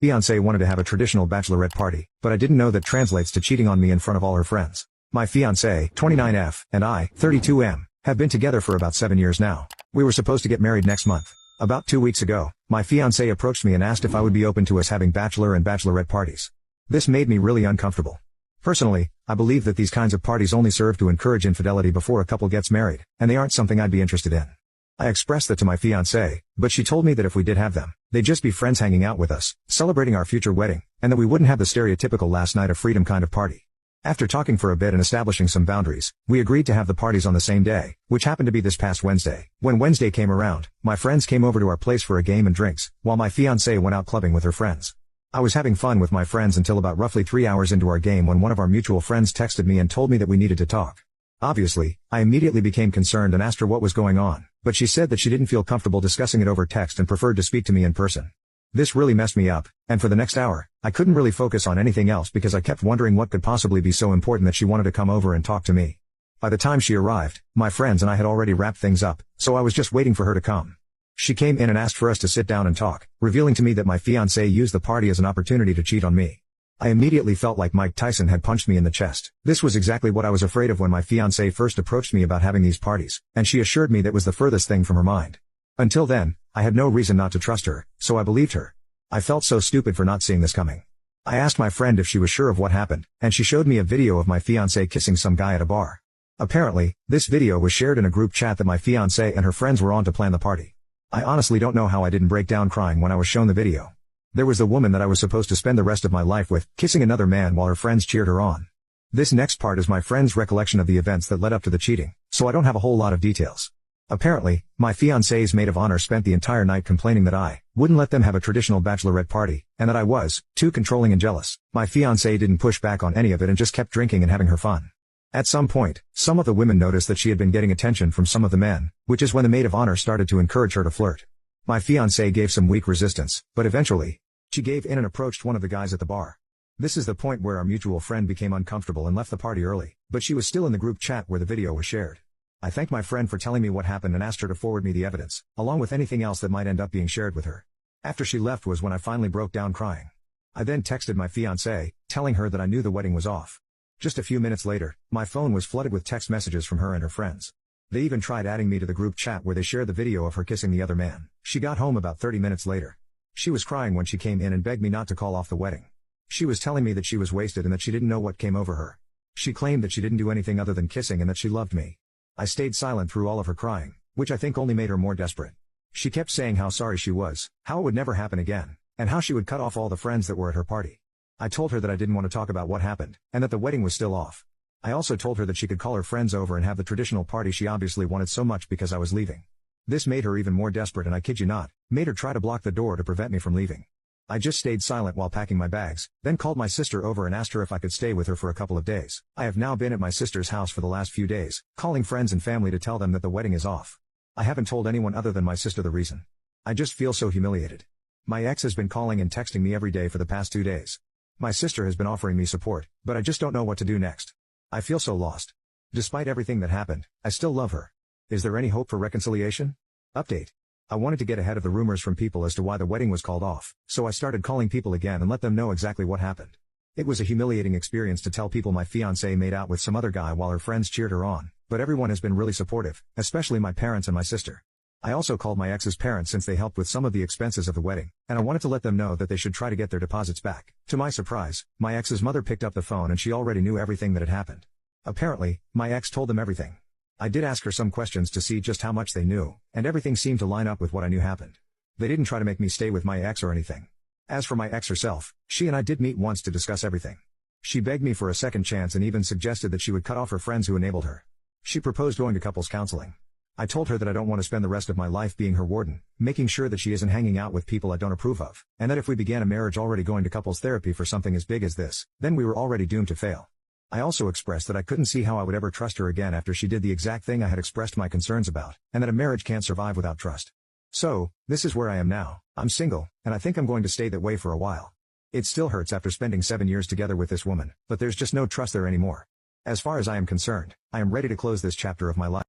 Fiancé wanted to have a traditional bachelorette party, but I didn't know that translates to cheating on me in front of all her friends. My fiancé, 29F, and I, 32M, have been together for about 7 years now. We were supposed to get married next month. About 2 weeks ago, my fiancé approached me and asked if I would be open to us having bachelor and bachelorette parties. This made me really uncomfortable. Personally, I believe that these kinds of parties only serve to encourage infidelity before a couple gets married, and they aren't something I'd be interested in. I expressed that to my fiancé, but she told me that if we did have them, they'd just be friends hanging out with us, celebrating our future wedding, and that we wouldn't have the stereotypical last night of freedom kind of party. After talking for a bit and establishing some boundaries, we agreed to have the parties on the same day, which happened to be this past Wednesday. When Wednesday came around, my friends came over to our place for a game and drinks, while my fiancé went out clubbing with her friends. I was having fun with my friends until about roughly 3 hours into our game when one of our mutual friends texted me and told me that we needed to talk. Obviously, I immediately became concerned and asked her what was going on, but she said that she didn't feel comfortable discussing it over text and preferred to speak to me in person. This really messed me up, and for the next hour, I couldn't really focus on anything else because I kept wondering what could possibly be so important that she wanted to come over and talk to me. By the time she arrived, my friends and I had already wrapped things up, so I was just waiting for her to come. She came in and asked for us to sit down and talk, revealing to me that my fiancé used the party as an opportunity to cheat on me. I immediately felt like Mike Tyson had punched me in the chest. This was exactly what I was afraid of when my fiancé first approached me about having these parties, and she assured me that was the furthest thing from her mind. Until then, I had no reason not to trust her, so I believed her. I felt so stupid for not seeing this coming. I asked my friend if she was sure of what happened, and she showed me a video of my fiancé kissing some guy at a bar. Apparently, this video was shared in a group chat that my fiancé and her friends were on to plan the party. I honestly don't know how I didn't break down crying when I was shown the video. There was the woman that I was supposed to spend the rest of my life with, kissing another man while her friends cheered her on. This next part is my friend's recollection of the events that led up to the cheating, so I don't have a whole lot of details. Apparently, my fiancé's maid of honor spent the entire night complaining that I wouldn't let them have a traditional bachelorette party, and that I was too controlling and jealous. My fiancé didn't push back on any of it and just kept drinking and having her fun. At some point, some of the women noticed that she had been getting attention from some of the men, which is when the maid of honor started to encourage her to flirt. My fiancé gave some weak resistance, but eventually, she gave in and approached one of the guys at the bar. This is the point where our mutual friend became uncomfortable and left the party early, but she was still in the group chat where the video was shared. I thanked my friend for telling me what happened and asked her to forward me the evidence, along with anything else that might end up being shared with her. After she left was when I finally broke down crying. I then texted my fiancé, telling her that I knew the wedding was off. Just a few minutes later, my phone was flooded with text messages from her and her friends. They even tried adding me to the group chat where they shared the video of her kissing the other man. She got home about 30 minutes later. She was crying when she came in and begged me not to call off the wedding. She was telling me that she was wasted and that she didn't know what came over her. She claimed that she didn't do anything other than kissing and that she loved me. I stayed silent through all of her crying, which I think only made her more desperate. She kept saying how sorry she was, how it would never happen again, and how she would cut off all the friends that were at her party. I told her that I didn't want to talk about what happened, and that the wedding was still off. I also told her that she could call her friends over and have the traditional party she obviously wanted so much because I was leaving. This made her even more desperate and I kid you not, made her try to block the door to prevent me from leaving. I just stayed silent while packing my bags, then called my sister over and asked her if I could stay with her for a couple of days. I have now been at my sister's house for the last few days, calling friends and family to tell them that the wedding is off. I haven't told anyone other than my sister the reason. I just feel so humiliated. My ex has been calling and texting me every day for the past 2 days. My sister has been offering me support, but I just don't know what to do next. I feel so lost. Despite everything that happened, I still love her. Is there any hope for reconciliation? Update. I wanted to get ahead of the rumors from people as to why the wedding was called off, so I started calling people again and let them know exactly what happened. It was a humiliating experience to tell people my fiancé made out with some other guy while her friends cheered her on, but everyone has been really supportive, especially my parents and my sister. I also called my ex's parents since they helped with some of the expenses of the wedding, and I wanted to let them know that they should try to get their deposits back. To my surprise, my ex's mother picked up the phone and she already knew everything that had happened. Apparently, my ex told them everything. I did ask her some questions to see just how much they knew, and everything seemed to line up with what I knew happened. They didn't try to make me stay with my ex or anything. As for my ex herself, she and I did meet once to discuss everything. She begged me for a second chance and even suggested that she would cut off her friends who enabled her. She proposed going to couples counseling. I told her that I don't want to spend the rest of my life being her warden, making sure that she isn't hanging out with people I don't approve of, and that if we began a marriage already going to couples therapy for something as big as this, then we were already doomed to fail. I also expressed that I couldn't see how I would ever trust her again after she did the exact thing I had expressed my concerns about, and that a marriage can't survive without trust. So, this is where I am now. I'm single, and I think I'm going to stay that way for a while. It still hurts after spending 7 years together with this woman, but there's just no trust there anymore. As far as I am concerned, I am ready to close this chapter of my life.